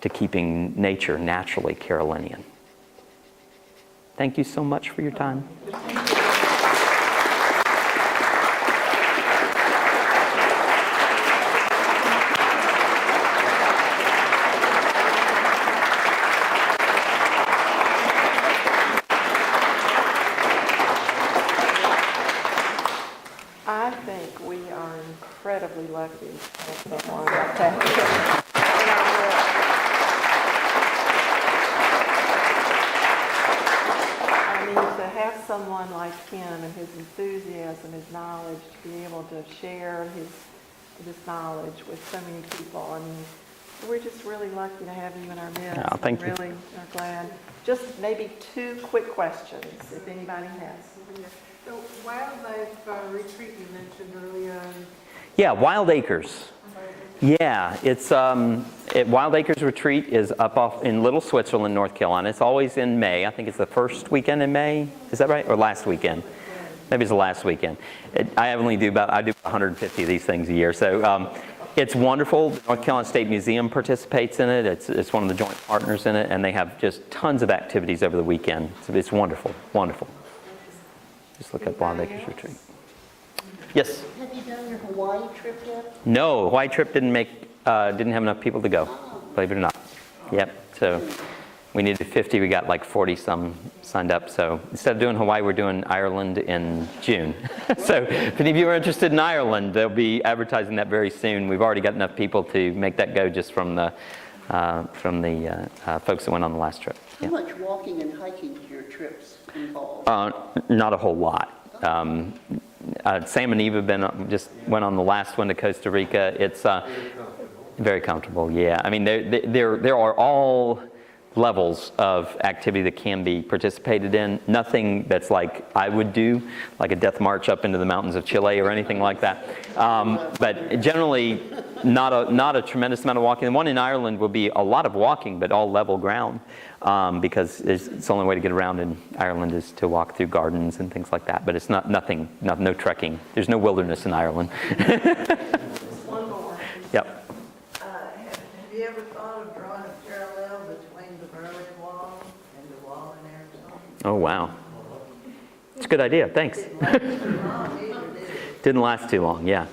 to keeping nature naturally Carolinian. Thank you so much for your time. I think we are incredibly lucky to have someone like that. I mean, to have someone like him and his enthusiasm, his knowledge, to be able to share this knowledge with so many people. I mean, we're just really lucky to have you in our midst. Oh, thank you. Really are glad. Just maybe 2 quick questions, if anybody has. So wildlife retreat you mentioned earlier. Yeah, Wild Acres. Yeah, it's Wild Acres Retreat is up off in Little Switzerland, North Carolina. It's always in May. I think it's the first weekend in May. Is that right? Or last weekend? Maybe it's the last weekend. I do about 150 of these things a year. So it's wonderful. The North Carolina State Museum participates in it. It's one of the joint partners in it, and they have just tons of activities over the weekend. So it's wonderful, wonderful. Just look up Wild Acres Retreat. Yes? Have you done your Hawaii trip yet? No, Hawaii trip didn't have enough people to go, believe it or not. Yep, so we needed 50, we got like 40 some signed up. So instead of doing Hawaii, we're doing Ireland in June. So if any of you are interested in Ireland, they'll be advertising that very soon. We've already got enough people to make that go just from the folks that went on the last trip. How much walking and hiking do your trips involve? Not a whole lot. Sam and Eva just went on the last one to Costa Rica. It's very comfortable, yeah. I mean, there are all levels of activity that can be participated in. Nothing that's like I would do, like a death march up into the mountains of Chile or anything like that. But generally, not a tremendous amount of walking. The one in Ireland will be a lot of walking, but all level ground. Because it's the only way to get around in Ireland is to walk through gardens and things like that. But it's no trekking. There's no wilderness in Ireland. One more. Yep. Have you ever thought of drawing a parallel between the Berlin Wall and the wall in Arizona? Oh, wow. It's a good idea. Thanks. Didn't last too long, yeah.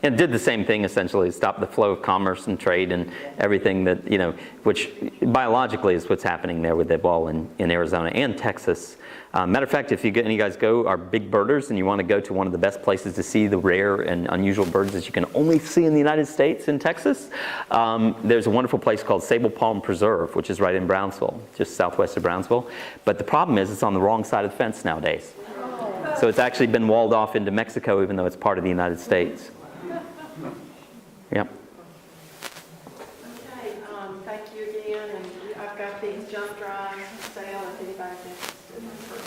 And did the same thing essentially, stop the flow of commerce and trade and everything that, which biologically is what's happening there with the wall in Arizona and Texas. Matter of fact, if you guys are big birders and you want to go to one of the best places to see the rare and unusual birds that you can only see in the United States in Texas, there's a wonderful place called Sable Palm Preserve, which is right in Brownsville, just southwest of Brownsville. But the problem is it's on the wrong side of the fence nowadays. So it's actually been walled off into Mexico even though it's part of the United States. Yep. Okay, thank you again, and I've got these jump drives for sale if anybody's interested.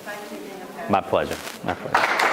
Thank you again, Patrick. My pleasure. My pleasure.